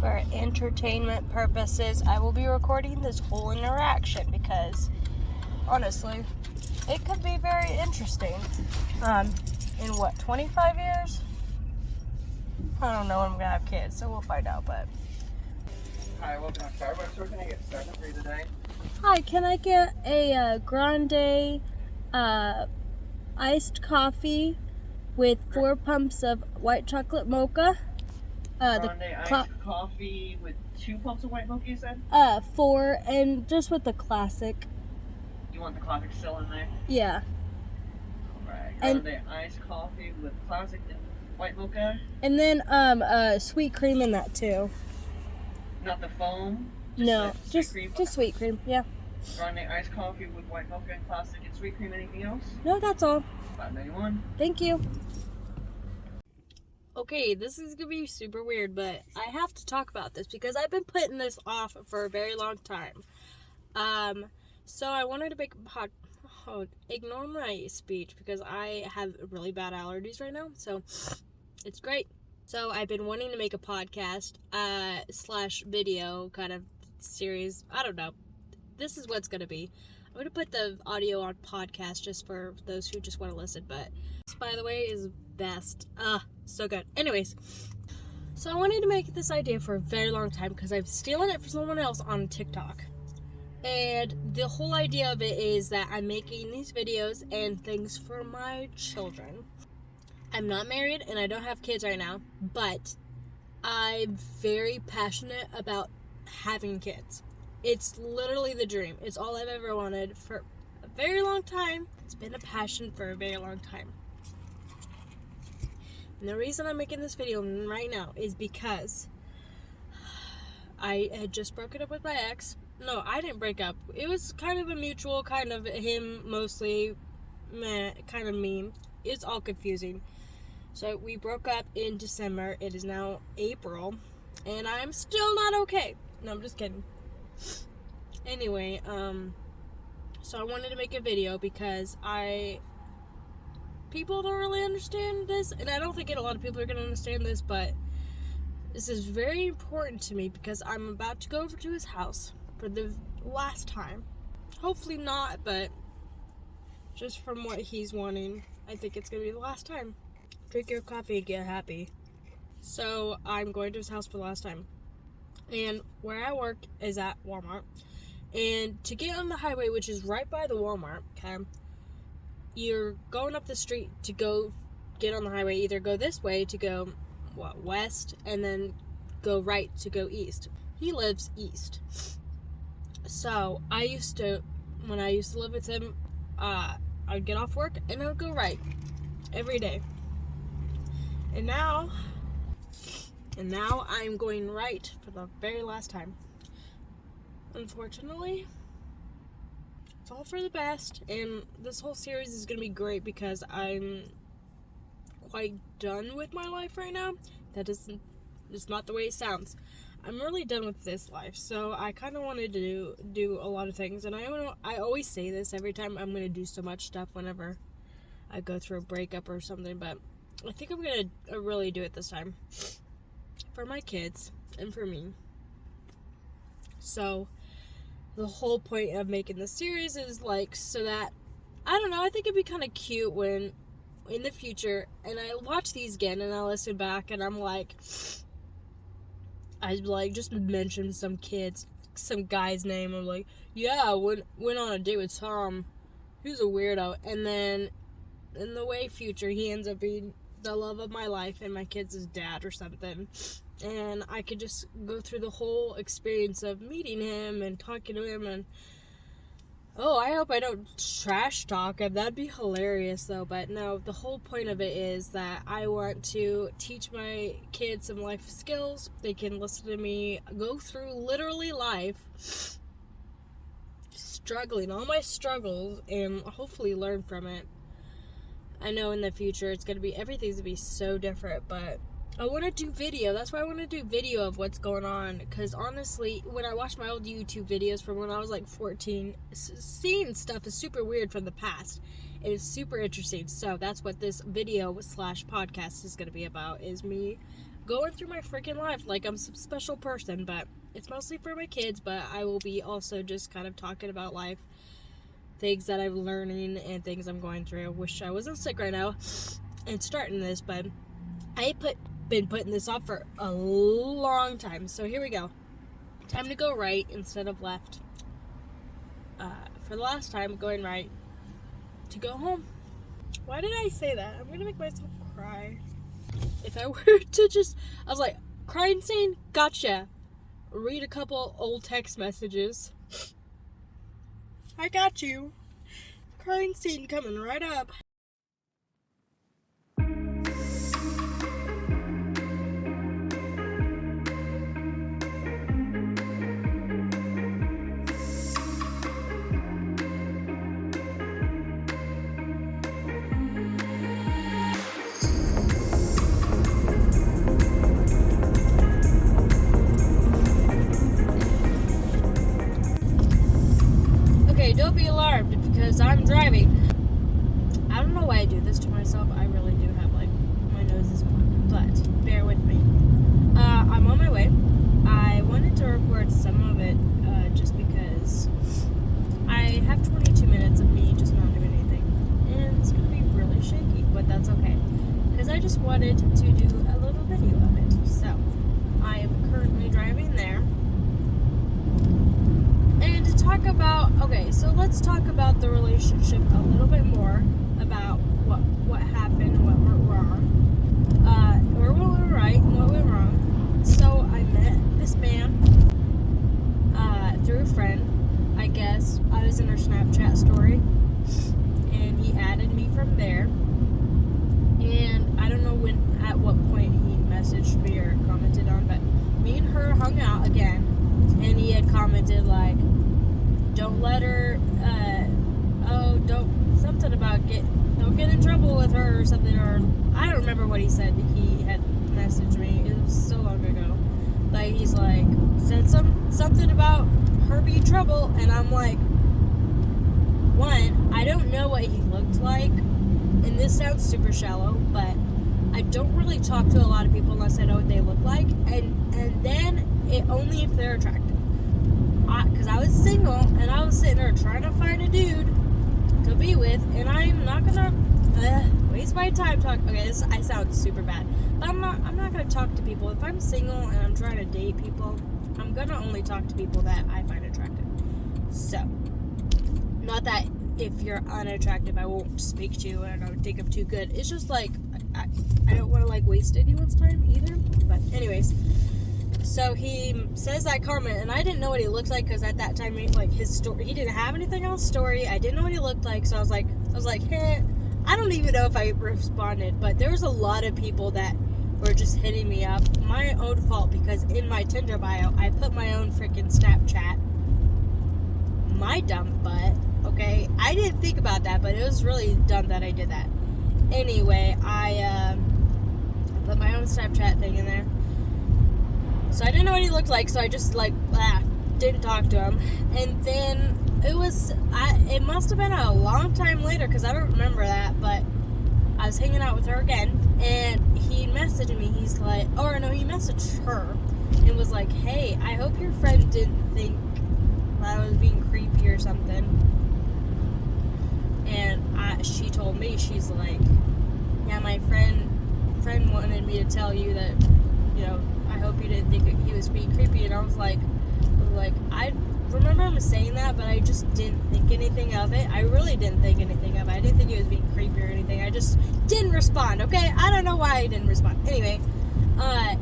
for entertainment purposes, I will be recording this whole interaction because, honestly, it could be very interesting. In 25 years? I don't know when I'm gonna have kids, so we'll find out, but... Hi, welcome to Starbucks. What can I get started for you today? Hi, can I get a grande iced coffee with 4 pumps of white chocolate mocha? Grande iced coffee with 2 pumps of white mocha, you said? 4, and just with the classic. You want the classic still in there? Yeah. Alright, And- grande iced coffee with classic and white mocha. And then sweet cream in that too. Not the foam? No, sweet cream? just sweet cream, yeah. Grande iced coffee with white mocha and classic and sweet cream. Anything else? No, that's all. $5.91. Thank you. Okay, this is gonna be super weird, but I have to talk about this because I've been putting this off for a very long time. So I wanted to make ignore my speech because I have really bad allergies right now, so it's great. So I've been wanting to make a podcast / video kind of series. I don't know. This is what's gonna be. I'm gonna put the audio on podcast just for those who just want to listen, but this, by the way, is best. So good. Anyways, so I wanted to make this idea for a very long time because I'm stealing it from someone else on TikTok. And the whole idea of it is that I'm making these videos and things for my children. I'm not married and I don't have kids right now, but I'm very passionate about having kids. It's literally the dream. It's all I've ever wanted for a very long time. It's been a passion for a very long time. And the reason I'm making this video right now is because I had just broken up with my ex. No, I didn't break up. It was kind of a mutual, kind of him mostly, kind of me. It's all confusing. So we broke up in December. It is now April. And I'm still not okay. No, I'm just kidding. Anyway, so I wanted to make a video because people don't really understand this, and I don't think a lot of people are going to understand this, but this is very important to me because I'm about to go over to his house for the last time. Hopefully not, but just from what he's wanting, I think it's going to be the last time. Drink your coffee and get happy. So I'm going to his house for the last time. And where I work is at Walmart. And to get on the highway, which is right by the Walmart, okay, you're going up the street to go get on the highway. Either go this way to go, west, and then go right to go east. He lives east. So, when I used to live with him, I'd get off work and I would go right every day. And now I'm going right for the very last time. Unfortunately, it's all for the best, and this whole series is going to be great because I'm quite done with my life right now. It's not the way it sounds. I'm really done with this life, so I kind of wanted to do a lot of things, and I always say this every time I'm going to do so much stuff whenever I go through a breakup or something, but I think I'm going to really do it this time. For my kids, and for me. So, the whole point of making this series is so that, I don't know, I think it'd be kind of cute when, in the future, and I watch these again and I listen back and I'm I just mention some guy's name. I'm like, yeah, I went on a date with Tom. He's a weirdo. And then, in the way future, he ends up being the love of my life and my kids' dad or something. And I could just go through the whole experience of meeting him and talking to him, and I hope I don't trash talk him. That'd be hilarious though. But no, the whole point of it is that I want to teach my kids some life skills. They can listen to me go through literally life, struggling, all my struggles, and hopefully learn from it. I know in the future everything's gonna be so different, but I want to do video. That's why I want to do video of what's going on. Because honestly, when I watch my old YouTube videos from when I was 14, seeing stuff is super weird from the past. It is super interesting. So that's what this video / podcast is going to be about, is me going through my freaking life like I'm some special person, but it's mostly for my kids, but I will be also just kind of talking about life, things that I'm learning and things I'm going through. I wish I wasn't sick right now and starting this, but I been putting this off for a long time. So here we go. Time to go right instead of left. For the last time, going right to go home. Why did I say that? I'm gonna make myself cry. If I were to just, I was like, crying scene, gotcha. Read a couple old text messages. I got you. Crying scene coming right up. Don't be alarmed because I'm driving. I don't know why I do this to myself. I really do have like my nose is blocked, but bear with me. I'm on my way. I wanted to record some of it just because I have 22 minutes of me just not doing anything, and it's gonna be really shaky, but that's okay because I just wanted to do a little video of it. So I am currently driving there. And to talk about, okay, so let's talk about the relationship a little bit more, about what happened, what went wrong, or what went right and what went wrong. So I met this man through a friend. I guess I was in her Snapchat story, and he added me from there. And I don't know at what point he messaged me or commented on, but me and her hung out again, and he had commented like, don't let her, something about don't get in trouble with her or something, or I don't remember what he said. He had messaged me, it was so long ago, like he's like, said something about her being trouble, and I'm like, one, I don't know what he looked like, and this sounds super shallow, but I don't really talk to a lot of people unless I know what they look like, and then only if they're attractive. Because I was single, and I was sitting there trying to find a dude to be with, and I'm not gonna waste my time talking. Okay, I sound super bad, but I'm not gonna talk to people. If I'm single and I'm trying to date people, I'm gonna only talk to people that I find attractive. So, not that if you're unattractive, I won't speak to you and I don't think I'm too good. It's just like I don't want to like waste anyone's time either. But anyways. So he says that comment, and I didn't know what he looked like because at that time, like his story, he didn't have anything on his story. I didn't know what he looked like, so I was like, hey, I don't even know if I responded. But there was a lot of people that were just hitting me up. My own fault, because in my Tinder bio, I put my own freaking Snapchat. My dumb butt. Okay, I didn't think about that, but it was really dumb that I did that. Anyway, I put my own Snapchat thing in there. So I didn't know what he looked like, so I just didn't talk to him. And then it must have been a long time later, because I don't remember that, but I was hanging out with her again, and he messaged me. He's like, he messaged her and was like, hey, I hope your friend didn't think that I was being creepy or something. And she told me, she's like, yeah, my friend wanted me to tell you that, you know, I hope you didn't think he was being creepy. And I was like, I remember him saying that, but I just didn't think anything of it. I really didn't think anything of it. I didn't think he was being creepy or anything. I just didn't respond, okay? I don't know why I didn't respond. Anyway,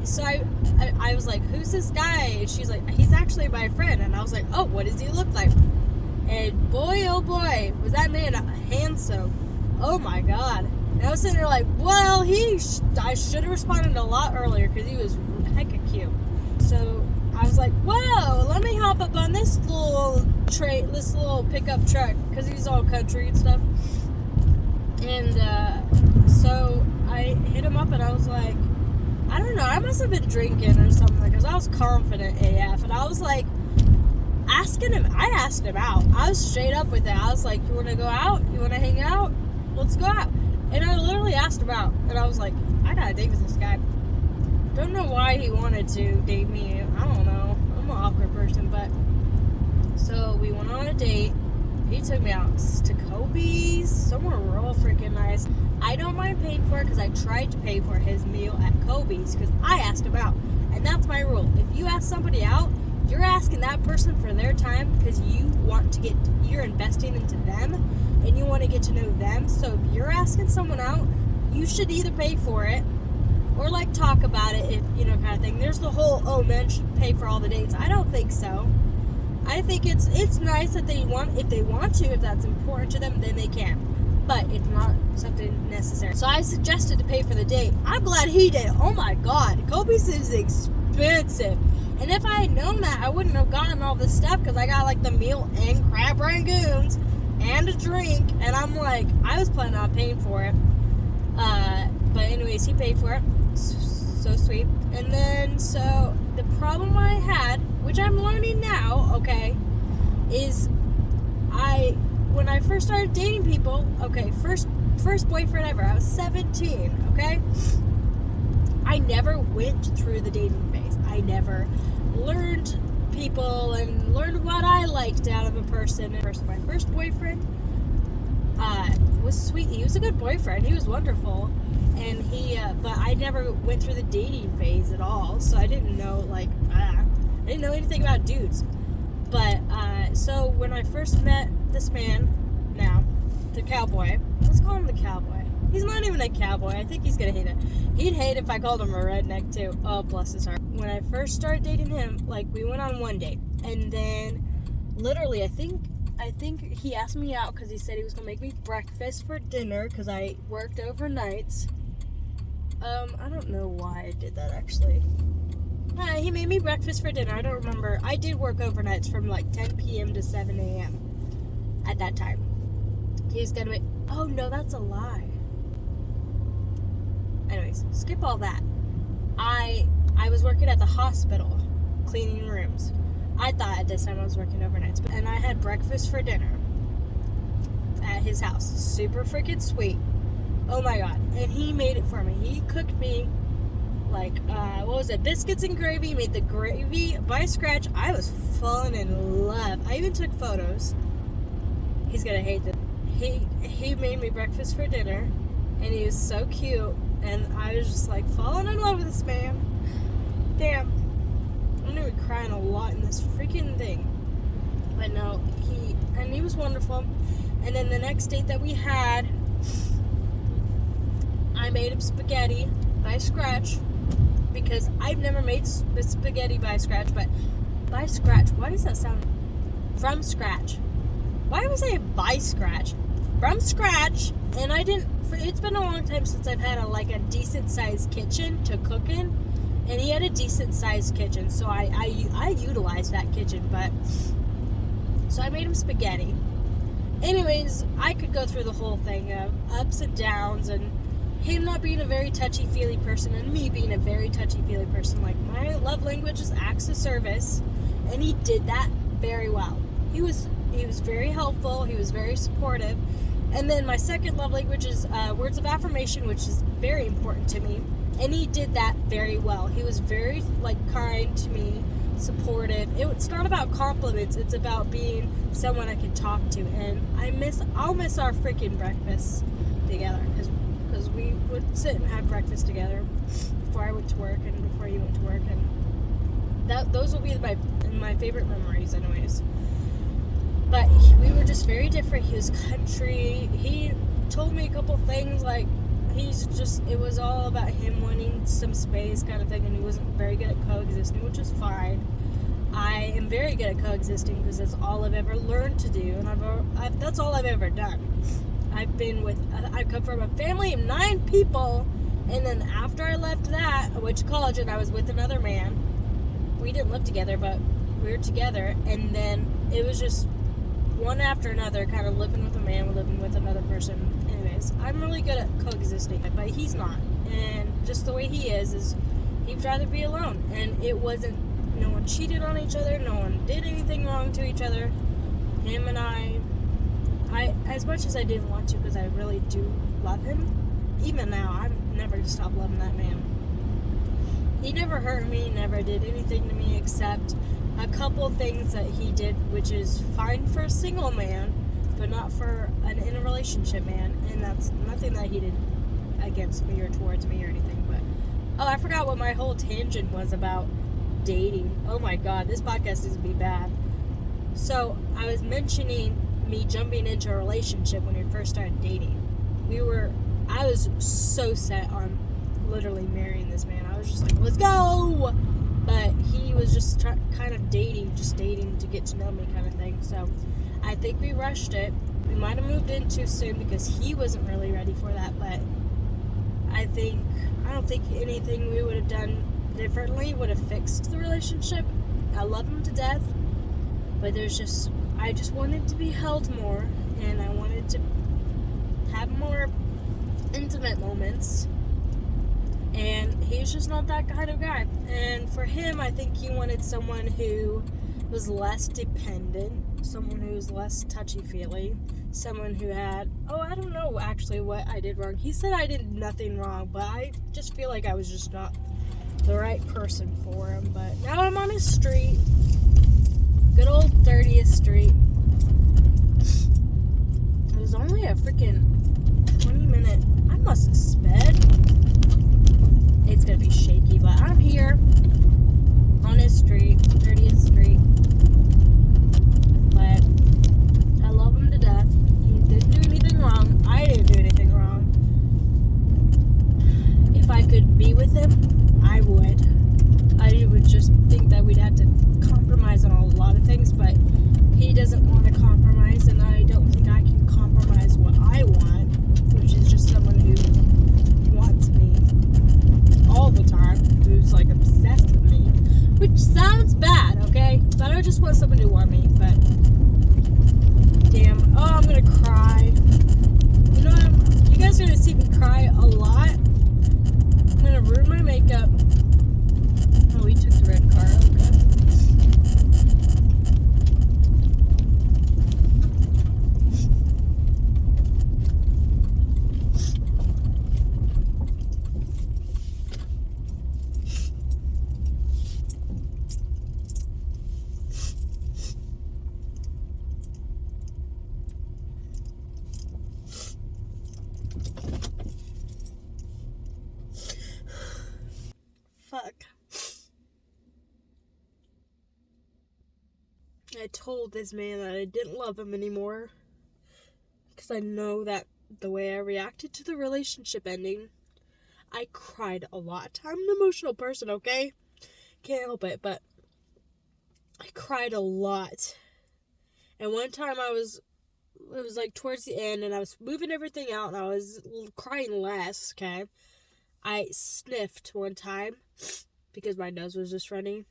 so I was like, who's this guy? And she's like, he's actually my friend. And I was like, oh, what does he look like? And boy, oh boy, was that man handsome. Oh my God. And I was sitting there like, well, I should have responded a lot earlier because he was hecka cute. So I was like, whoa, let me hop up on this little pickup truck, because he's all country and stuff. And so I hit him up, and I was like, I don't know, I must have been drinking or something, because I was confident AF, and I was like, I asked him out. I was straight up with it. I was like, you want to go out? You want to hang out? Let's go out. And I literally asked him out, and I was like, I gotta date with this guy. Don't know why he wanted to date me. I don't know. I'm an awkward person, but so we went on a date. He took me out to Kobe's, somewhere real freaking nice. I don't mind paying for it because I tried to pay for his meal at Kobe's because I asked him out. And that's my rule. If you ask somebody out, you're asking that person for their time because you're investing into them and you want to get to know them. So if you're asking someone out, you should either pay for it or like talk about it, if kind of thing. There's the whole, men should pay for all the dates. I don't think so. I think it's nice that if they want to, if that's important to them, then they can. But it's not something necessary. So I suggested to pay for the date. I'm glad he did. Oh my God, Kobe's is expensive. And if I had known that, I wouldn't have gotten all this stuff because I got like the meal and crab rangoons and a drink. And I'm like, I was planning on paying for it. But anyways, he paid for it. So sweet. And then, so the problem I had, which I'm learning now, okay, is when I first started dating people, okay, first boyfriend ever, I was 17, okay? I never went through the dating phase. I never learned people and learned what I liked out of a person. My first boyfriend was sweet. He was a good boyfriend. He was wonderful. And but I never went through the dating phase at all. So I didn't know, I didn't know anything about dudes. But, so when I first met this man, now, the cowboy, let's call him the cowboy. He's not even a cowboy. I think he's gonna hate it. He'd hate if I called him a redneck too. Oh, bless his heart. When I first started dating him, we went on one date. And then, literally, I think he asked me out because he said he was gonna make me breakfast for dinner because I worked overnights. I don't know why I did that, actually. He made me breakfast for dinner. I don't remember. I did work overnights from 10 p.m. to 7 a.m. at that time. He's gonna make... Oh, no, that's a lie. Anyways, skip all that. I was working at the hospital, cleaning rooms. I thought at this time I was working overnights. And I had breakfast for dinner at his house. Super freaking sweet. Oh my God. And he made it for me. He cooked me what was it? Biscuits and gravy. He made the gravy by scratch. I was falling in love. I even took photos. He's gonna hate this. He made me breakfast for dinner. And he was so cute. And I was just falling in love with this man. Damn. I'm gonna be crying a lot in this freaking thing. But no, he was wonderful. And then the next date that we had, I made him spaghetti by scratch because I've never made spaghetti by scratch, but by scratch, why does that sound? From scratch. Why do we say by scratch? From scratch. And it's been a long time since I've had a decent sized kitchen to cook in, and he had a decent sized kitchen, so I utilized that kitchen. But so I made him spaghetti. Anyways, I could go through the whole thing of ups and downs, and him not being a very touchy-feely person and me being a very touchy-feely person. My love language is acts of service, and he did that very well. He was very helpful. He was very supportive. And then my second love language is words of affirmation, which is very important to me. And he did that very well. He was very kind to me, supportive. It's not about compliments. It's about being someone I can talk to. And I'll miss our freaking breakfasts together because we would sit and have breakfast together before I went to work and before he went to work, and those will be my favorite memories, anyways. But we were just very different. He was country. He told me a couple things it was all about him wanting some space kind of thing, and he wasn't very good at coexisting, which is fine. I am very good at coexisting because that's all I've ever learned to do, and that's all I've ever done. I come from a family of 9 people, and then after I left that, I went to college and I was with another man. We didn't live together, but we were together, and then it was just one after another, kind of living with a man, living with another person. Anyways, I'm really good at coexisting, but he's not. And just the way he is he'd rather be alone. And it wasn't, no one cheated on each other, no one did anything wrong to each other. Him and I, as much as I didn't want to, because I really do love him, even now, I'm never going to stop loving that man. He never hurt me, never did anything to me except a couple things that he did, which is fine for a single man, but not for an in a relationship man. And that's nothing that he did against me or towards me or anything. But I forgot what my whole tangent was about dating. Oh my god, this podcast is gonna be bad. So I was mentioning me jumping into a relationship when we first started dating. I was so set on literally marrying this man. I was just like, let's go! But he was just kind of dating to get to know me kind of thing. So I think we rushed it. We might have moved in too soon because he wasn't really ready for that. But I don't think anything we would have done differently would have fixed the relationship. I love him to death. But I just wanted to be held more. And I wanted to have more intimate moments. And he's just not that kind of guy. And for him, I think he wanted someone who was less dependent, someone who was less touchy-feely, someone who had, I don't know actually what I did wrong. He said I did nothing wrong, but I just feel like I was just not the right person for him. But now I'm on his street, good old 30th Street. It was only a freaking 20-minute, I must have sped. It's gonna be shaky, but I'm here on his street, 30th Street. But I love him to death. He didn't do anything wrong. I didn't do anything wrong. If I could be with him, I would. I would just think that we'd have to compromise on a lot of things, but he doesn't want to compromise, and I don't think I can compromise what I want, which is just someone who wants me all the time, who's like obsessed with me, which sounds bad, okay? But I just want someone to want me. But damn, I'm gonna cry. You know, you guys are gonna see me cry a lot. I'm gonna ruin my makeup. Oh, we took the red car. Okay. Fuck. I told this man that I didn't love him anymore. Because I know that the way I reacted to the relationship ending, I cried a lot. I'm an emotional person, okay? Can't help it, but I cried a lot. And one time it was like towards the end, and I was moving everything out, and I was crying less, okay? I sniffed one time because my nose was just running,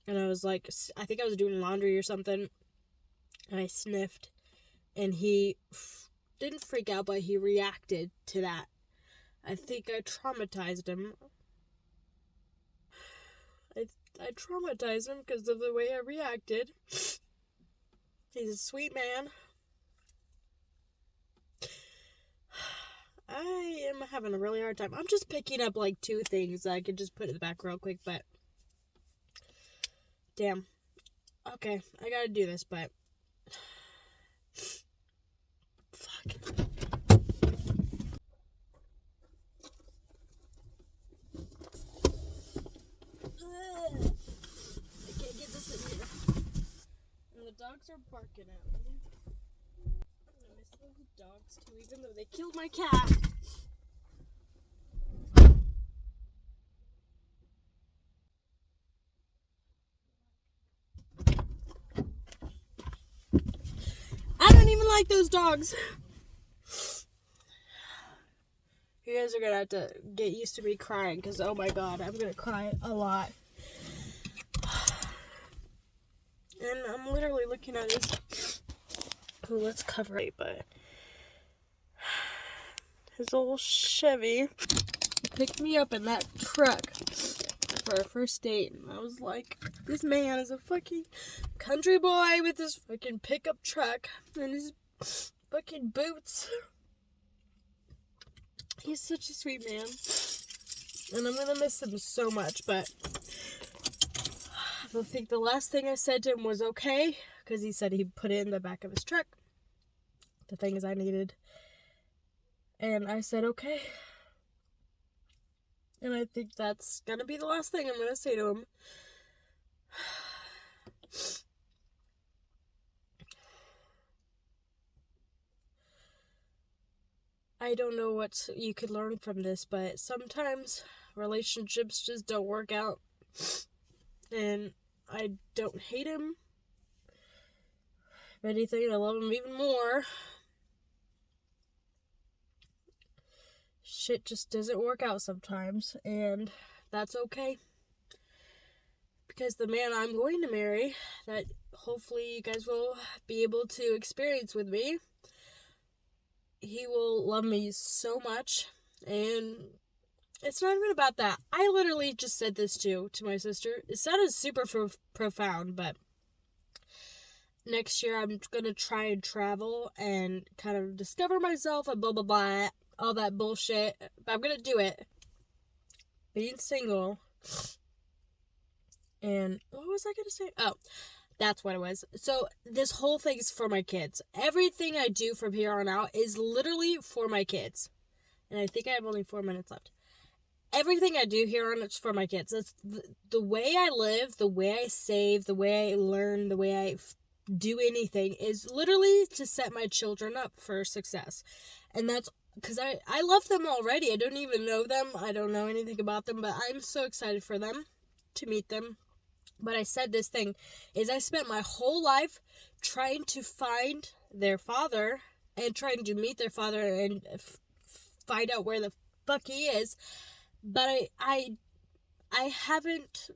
and I was like, I think I was doing laundry or something, and I sniffed, and he didn't freak out, but he reacted to that. I think I traumatized him. I traumatized him because of the way I reacted. He's a sweet man. I am having a really hard time. I'm just picking up like two things that I could just put in the back real quick, but damn. Okay, I gotta do this, but fuck. I can't get this in here. And the dogs are barking at me. I miss those dogs too, even though they killed my cat. I don't even like those dogs. You guys are gonna have to get used to me crying, because oh my god, I'm gonna cry a lot. And I'm literally looking at his... Oh, let's cover it, but... His old Chevy picked me up in that truck for our first date. And I was like, this man is a fucking country boy with his fucking pickup truck and his fucking boots. He's such a sweet man. And I'm gonna miss him so much, but I think the last thing I said to him was okay, because he said he'd put it in the back of his truck, the things I needed. And I said okay. And I think that's gonna be the last thing I'm gonna say to him. I don't know what you could learn from this, but sometimes relationships just don't work out. And I don't hate him. If anything, I love him even more. Shit just doesn't work out sometimes, and that's okay. Because the man I'm going to marry, that hopefully you guys will be able to experience with me, he will love me so much, and it's not even about that. I literally just said this to my sister. It sounded super profound, but next year I'm gonna try and travel and kind of discover myself and blah blah blah, all that bullshit. But I'm gonna do it. Being single. And what was I gonna say? Oh, that's what it was. So this whole thing is for my kids. Everything I do from here on out is literally for my kids. And I think I have only 4 minutes left. Everything I do here on it's for my kids. That's the way I live, the way I save, the way I learn, the way I do anything is literally to set my children up for success. And that's because I love them already. I don't even know them. I don't know anything about them, but I'm so excited for them to meet them. But I said this thing is I spent my whole life trying to find their father and trying to meet their father and find out where the fuck he is. But I haven't.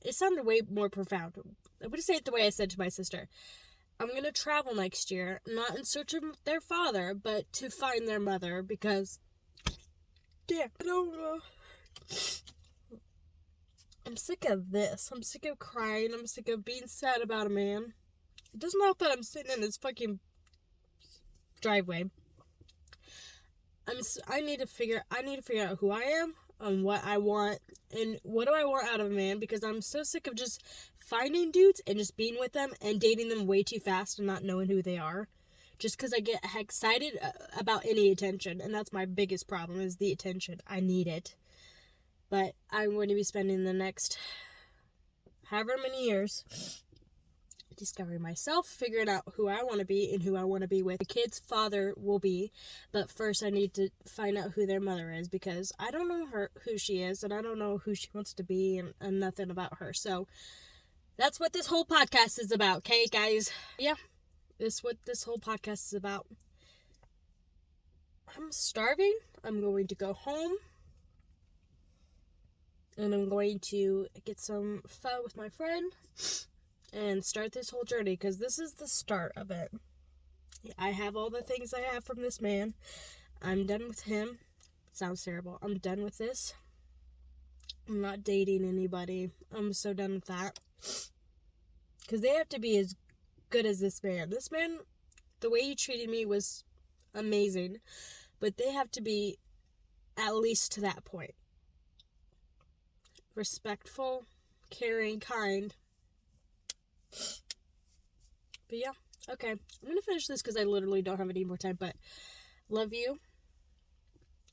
It sounded way more profound. I'm gonna say it the way I said to my sister. I'm gonna travel next year, not in search of their father, but to find their mother, because damn, I don't know. I'm sick of this. I'm sick of crying. I'm sick of being sad about a man. It doesn't help that I'm sitting in his fucking driveway. I need to figure out who I am and what I want and what do I want out of a man, because I'm so sick of just finding dudes and just being with them and dating them way too fast and not knowing who they are. Just because I get excited about any attention, and that's my biggest problem is the attention. I need it. But I'm going to be spending the next however many years discovering myself, figuring out who I want to be and who I want to be with. The kid's father will be, but first I need to find out who their mother is, because I don't know who she is, and I don't know who she wants to be, and nothing about her. So that's what this whole podcast is about, okay, guys? Yeah, this is what this whole podcast is about. I'm starving. I'm going to go home. And I'm going to get some fun with my friend and start this whole journey, because this is the start of it. I have all the things I have from this man. I'm done with him. It sounds terrible. I'm done with this. I'm not dating anybody. I'm so done with that. Because they have to be as good as this man. This man, the way he treated me was amazing. But they have to be at least to that point. Respectful, caring, kind. But yeah, okay. I'm gonna finish this because I literally don't have any more time, but love you.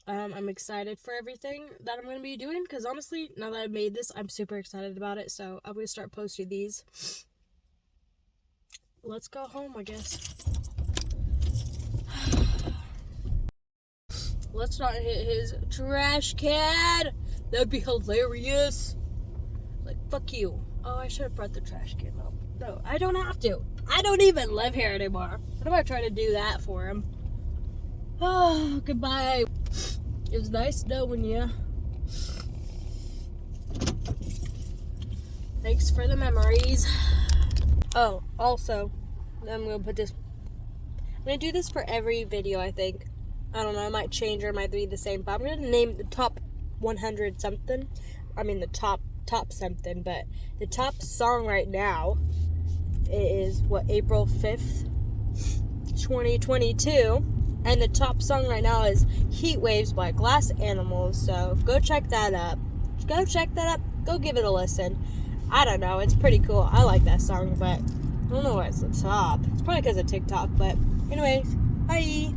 I'm excited for everything that I'm gonna be doing, because honestly, now that I've made this, I'm super excited about it, so I'm gonna start posting these. Let's go home, I guess. Let's not hit his trash can. That'd be hilarious. Like, fuck you. Oh, I should have brought the trash can up. No, I don't have to. I don't even live here anymore. What am I trying to do that for him? Oh, goodbye. It was nice knowing you. Thanks for the memories. Oh, also, I'm going to put this... I'm going to do this for every video, I think. I don't know, I might change or it might be the same, but I'm going to name the top 100 something. I mean the top something, but the top song right now is April 5th, 2022. And the top song right now is Heat Waves by Glass Animals. So go check that up. Go check that up. Go give it a listen. I don't know. It's pretty cool. I like that song, but I don't know why it's the top. It's probably because of TikTok. But anyways, bye.